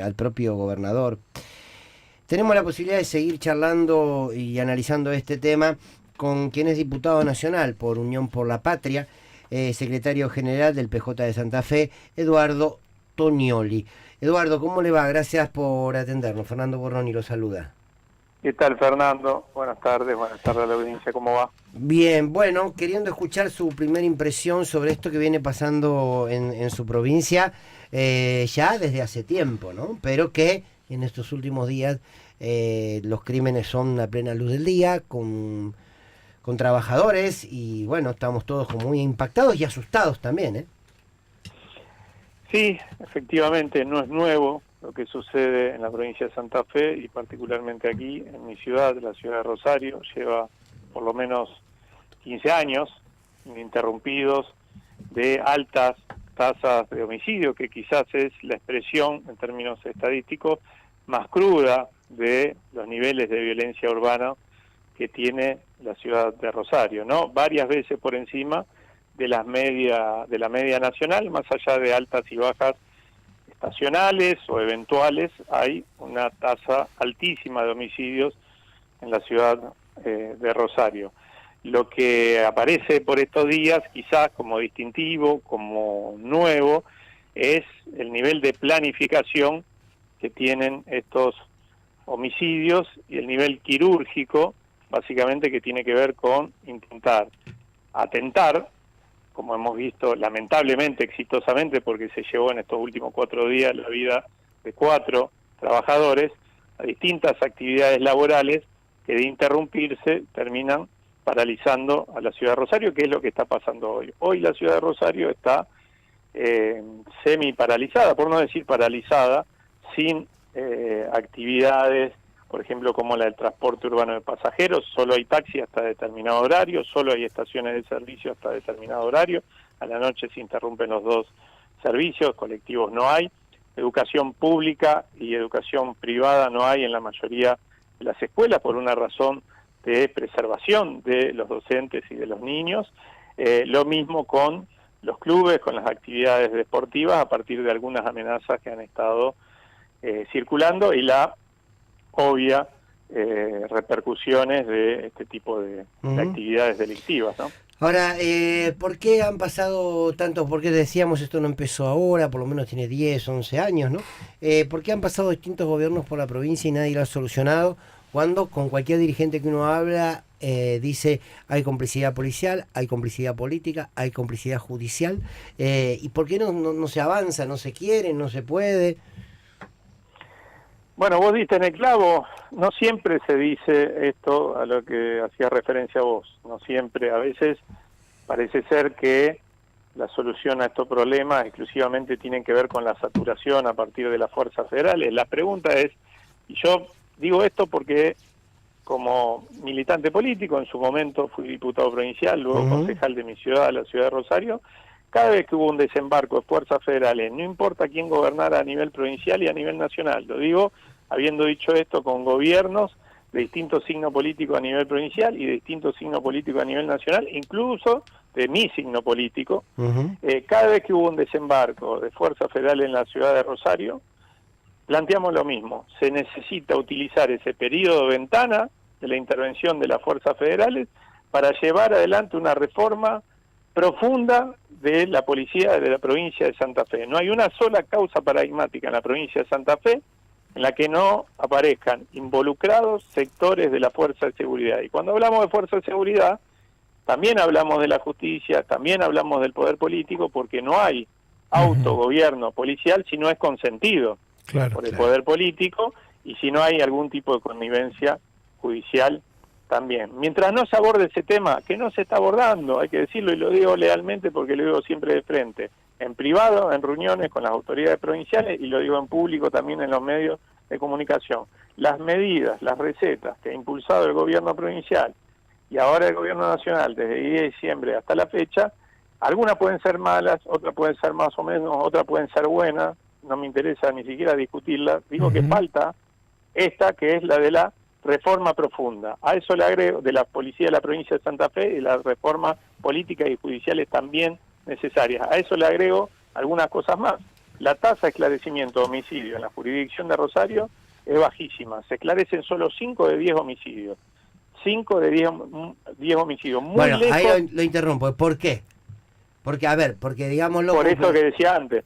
al propio gobernador. Tenemos la posibilidad de seguir charlando y analizando este tema con quien es diputado nacional por Unión por la Patria, secretario general del PJ de Santa Fe, Eduardo Tonioli. Eduardo, ¿cómo le va? Gracias por atendernos. Fernando Borroni lo saluda. ¿Qué tal, Fernando? Buenas tardes a la audiencia, ¿cómo va? Bien, bueno, queriendo escuchar su primera impresión sobre esto que viene pasando en su provincia ya desde hace tiempo, ¿no? Pero que en estos últimos días los crímenes son a plena luz del día, con trabajadores, y bueno, estamos todos como muy impactados y asustados también, ¿eh? Sí, efectivamente, no es nuevo lo que sucede en la provincia de Santa Fe y particularmente aquí en mi ciudad, la ciudad de Rosario. Lleva por lo menos 15 años ininterrumpidos de altas tasas de homicidio, que quizás es la expresión en términos estadísticos más cruda de los niveles de violencia urbana que tiene la ciudad de Rosario, ¿no? Varias veces por encima de la media nacional, más allá de altas y bajas estacionales o eventuales, hay una tasa altísima de homicidios en la ciudad de Rosario. Lo que aparece por estos días, quizás como distintivo, como nuevo, es el nivel de planificación que tienen estos homicidios y el nivel quirúrgico, básicamente, que tiene que ver con intentar atentar, como hemos visto lamentablemente, exitosamente, porque se llevó en estos últimos 4 días la vida de 4 trabajadores, a distintas actividades laborales que de interrumpirse terminan paralizando a la ciudad de Rosario, que es lo que está pasando hoy. Hoy la ciudad de Rosario está semi paralizada, por no decir paralizada, sin actividades, por ejemplo, como la del transporte urbano de pasajeros. Solo hay taxi hasta determinado horario, solo hay estaciones de servicio hasta determinado horario. A la noche se interrumpen los dos servicios, colectivos no hay. Educación pública y educación privada no hay en la mayoría de las escuelas por una razón de preservación de los docentes y de los niños. Lo mismo con los clubes, con las actividades deportivas, a partir de algunas amenazas que han estado circulando y la obvia repercusiones de este tipo de actividades delictivas, ¿no? Ahora, ¿por qué han pasado tantos? Porque decíamos esto no empezó ahora, por lo menos tiene 10, 11 años, ¿no? ¿Por qué han pasado distintos gobiernos por la provincia y nadie lo ha solucionado? Cuando con cualquier dirigente que uno habla dice hay complicidad policial, hay complicidad política, hay complicidad judicial, ¿y por qué no se avanza, no se quiere, no se puede? Bueno, vos diste en el clavo, no siempre se dice esto a lo que hacía referencia vos, no siempre, a veces parece ser que la solución a estos problemas exclusivamente tienen que ver con la saturación a partir de las fuerzas federales. La pregunta es, y yo digo esto porque como militante político, en su momento fui diputado provincial, luego concejal de mi ciudad, la ciudad de Rosario, cada vez que hubo un desembarco de fuerzas federales, no importa quién gobernara a nivel provincial y a nivel nacional, lo digo habiendo dicho esto con gobiernos de distintos signos políticos a nivel provincial y de distintos signos políticos a nivel nacional, incluso de mi signo político, cada vez que hubo un desembarco de fuerzas federales en la ciudad de Rosario, planteamos lo mismo: se necesita utilizar ese periodo de ventana de la intervención de las fuerzas federales para llevar adelante una reforma profunda de la policía de la provincia de Santa Fe. No hay una sola causa paradigmática en la provincia de Santa Fe en la que no aparezcan involucrados sectores de la fuerza de seguridad. Y cuando hablamos de fuerza de seguridad, también hablamos de la justicia, también hablamos del poder político, porque no hay autogobierno policial si no es consentido por el poder político y si no hay algún tipo de connivencia judicial también. Mientras no se aborde ese tema, que no se está abordando, hay que decirlo, y lo digo lealmente porque lo digo siempre de frente, en privado, en reuniones con las autoridades provinciales, y lo digo en público también en los medios de comunicación, las medidas, las recetas que ha impulsado el gobierno provincial y ahora el gobierno nacional desde el 10 de diciembre hasta la fecha, algunas pueden ser malas, otras pueden ser más o menos, otras pueden ser buenas, no me interesa ni siquiera discutirla, digo que falta esta, que es la de la reforma profunda. A eso le agrego, de la policía de la provincia de Santa Fe, y las reformas políticas y judiciales también necesarias. A eso le agrego algunas cosas más. la tasa de esclarecimiento de homicidio en la jurisdicción de Rosario es bajísima. Se esclarecen solo 5 de 10 homicidios. 5 de 10 homicidios. Muy bueno, lejos. ahí lo interrumpo. ¿Por qué? Porque, a ver, porque digámoslo... Por eso que decía antes.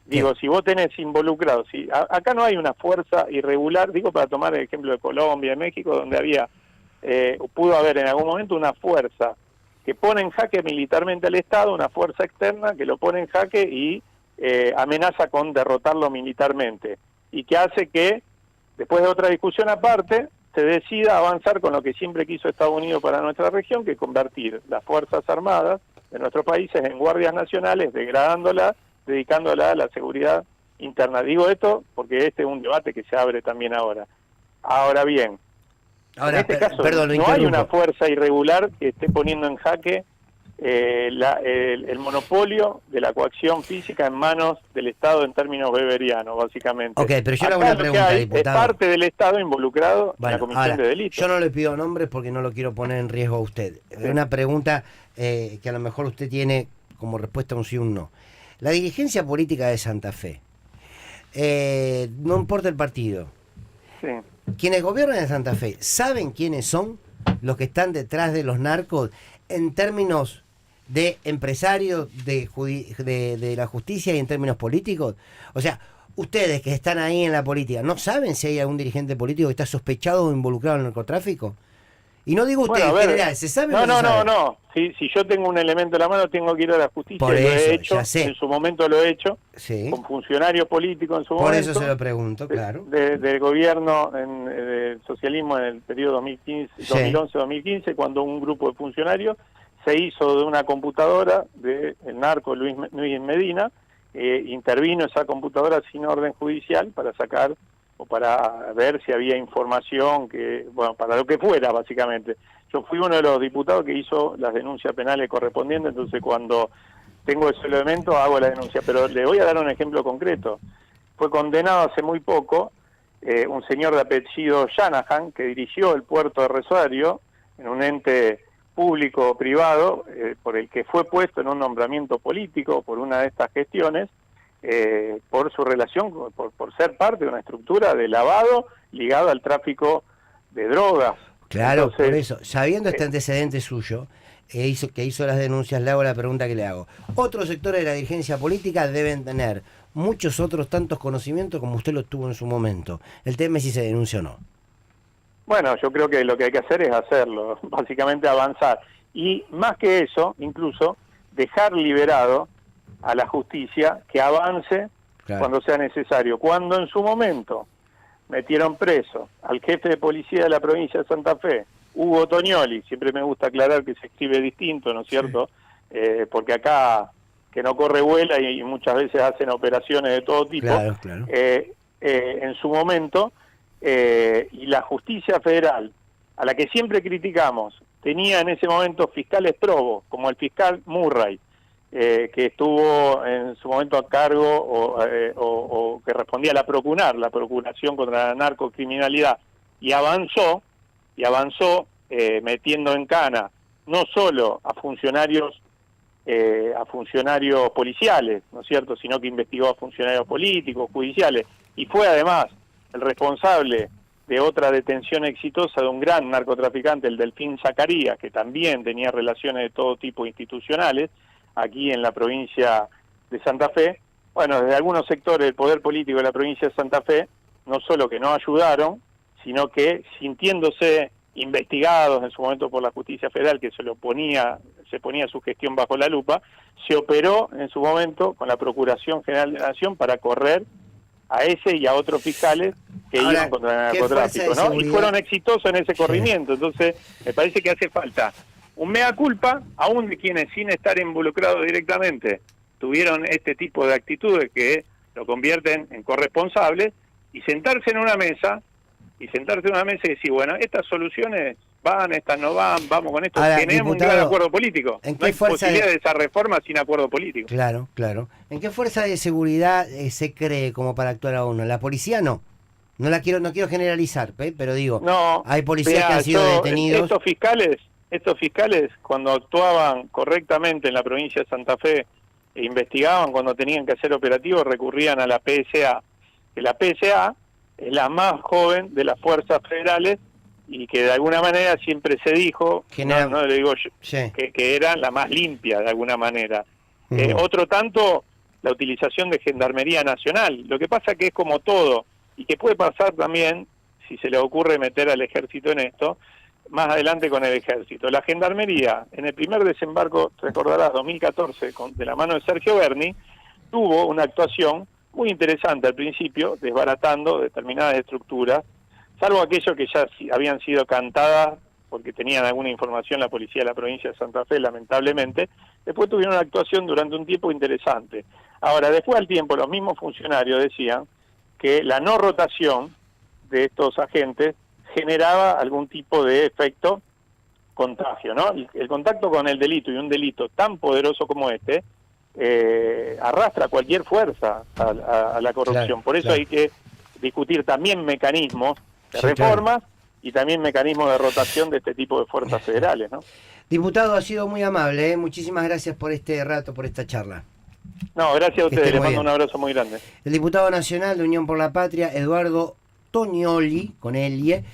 Digo, si vos tenés involucrados, acá no hay una fuerza irregular, digo para tomar el ejemplo de Colombia, de México, donde había, pudo haber en algún momento una fuerza que pone en jaque militarmente al Estado, una fuerza externa que lo pone en jaque y amenaza con derrotarlo militarmente, y que hace que, después de otra discusión aparte, se decida avanzar con lo que siempre quiso Estados Unidos para nuestra región, que es convertir las Fuerzas Armadas de nuestros países en guardias nacionales, degradándolas, dedicándola a la seguridad interna. Digo esto porque este es un debate que se abre también ahora. Ahora bien, en este caso perdón, no hay una fuerza irregular que esté poniendo en jaque el monopolio de la coacción física en manos del Estado en términos weberianos, básicamente. Ok, pero yo le hago Acá una pregunta, diputado. Es parte del Estado involucrado en la comisión ahora, de delitos. Yo no le pido nombres porque no lo quiero poner en riesgo a usted. Sí. Una pregunta que a lo mejor usted tiene como respuesta un sí o un no. La dirigencia política de Santa Fe, no importa el partido, sí. Quienes gobiernan en Santa Fe, ¿saben quiénes son los que están detrás de los narcos en términos de empresarios de la justicia y en términos políticos? O sea, ustedes que están ahí en la política, ¿no saben si hay algún dirigente político que está sospechado o involucrado en el narcotráfico? Y no digo usted, en general, ¿se sabe? No. Si yo tengo un elemento en la mano, tengo que ir a la justicia. Por eso, lo he hecho, ya sé. En su momento lo he hecho, sí. Con funcionarios políticos en su Por momento. Por eso se lo pregunto, claro. Del gobierno del socialismo en el periodo 2011-2015, cuando un grupo de funcionarios se hizo de una computadora del narco Luis Medina, intervino esa computadora sin orden judicial para sacar o para ver si había información para lo que fuera, básicamente. Yo fui uno de los diputados que hizo las denuncias penales correspondientes, entonces cuando tengo ese elemento hago la denuncia, pero le voy a dar un ejemplo concreto. Fue condenado hace muy poco un señor de apellido Shanahan, que dirigió el puerto de Rosario en un ente público-privado, por el que fue puesto en un nombramiento político por una de estas gestiones, por su relación, por ser parte de una estructura de lavado ligado al tráfico de drogas. Claro, entonces, por eso, sabiendo este antecedente suyo, que hizo las denuncias, le hago la pregunta que le hago. Otros sectores de la dirigencia política deben tener muchos otros tantos conocimientos como usted lo tuvo en su momento. El tema es si se denuncia o no. Bueno, yo creo que lo que hay que hacer es hacerlo, básicamente avanzar. Y más que eso, incluso, dejar liberado a la justicia que avance cuando sea necesario. Cuando en su momento metieron preso al jefe de policía de la provincia de Santa Fe, Hugo Tognoli, siempre me gusta aclarar que se escribe distinto, ¿no es cierto? Sí. Porque acá que no corre vuela y muchas veces hacen operaciones de todo tipo. Claro. En su momento, y la justicia federal, a la que siempre criticamos, tenía en ese momento fiscales probos, como el fiscal Murray, que estuvo en su momento a cargo o que respondía a la procuración contra la narcocriminalidad, y avanzó metiendo en cana no solo a funcionarios policiales, ¿no es cierto?, sino que investigó a funcionarios políticos, judiciales, y fue además el responsable de otra detención exitosa de un gran narcotraficante, el Delfín Zacarías, que también tenía relaciones de todo tipo institucionales, aquí en la provincia de Santa Fe. Bueno, desde algunos sectores del poder político de la provincia de Santa Fe, no solo que no ayudaron, sino que sintiéndose investigados en su momento por la justicia federal, que se ponía su gestión bajo la lupa, se operó en su momento con la Procuración General de la Nación para correr a ese y a otros fiscales que iban contra el narcotráfico, ¿no? Y fueron exitosos en ese corrimiento. Entonces, me parece que hace falta un mea culpa, aún de quienes sin estar involucrados directamente tuvieron este tipo de actitudes que lo convierten en corresponsables, y sentarse en una mesa y decir, bueno, estas soluciones van, estas no van, vamos con esto. Ahora, tenemos diputado, un gran acuerdo político. ¿en qué no hay fuerza posibilidad de esa reforma sin acuerdo político. Claro. ¿En qué fuerza de seguridad se cree como para actuar a uno? ¿La policía no? No quiero generalizar, pero digo, no, hay policías que han sido detenidos. Estos fiscales, cuando actuaban correctamente en la provincia de Santa Fe, e investigaban cuando tenían que hacer operativos, recurrían a la PSA, que la PSA es la más joven de las fuerzas federales y que de alguna manera siempre se dijo, no le digo yo, sí, que era la más limpia de alguna manera. Uh-huh. Otro tanto, la utilización de Gendarmería Nacional. Lo que pasa que es como todo, y que puede pasar también, si se le ocurre meter al ejército en esto, más adelante con el ejército. La Gendarmería, en el primer desembarco, recordarás, 2014, de la mano de Sergio Berni, tuvo una actuación muy interesante al principio, desbaratando determinadas estructuras, salvo aquello que ya habían sido cantadas, porque tenían alguna información la policía de la provincia de Santa Fe, lamentablemente. Después tuvieron una actuación durante un tiempo interesante. Ahora, después al tiempo, los mismos funcionarios decían que la no rotación de estos agentes generaba algún tipo de efecto contagio, ¿no? El contacto con el delito, y un delito tan poderoso como este, arrastra cualquier fuerza a la corrupción. Claro, por eso claro. hay que discutir también mecanismos de Sí, reformas, claro. y también mecanismos de rotación de este tipo de fuerzas federales, ¿no? Diputado, ha sido muy amable, ¿eh? Muchísimas gracias por este rato, por esta charla. No, gracias a Que ustedes, esté les muy mando un bien. abrazo muy grande. El diputado nacional de Unión por la Patria, Eduardo Tonioli, con Elie,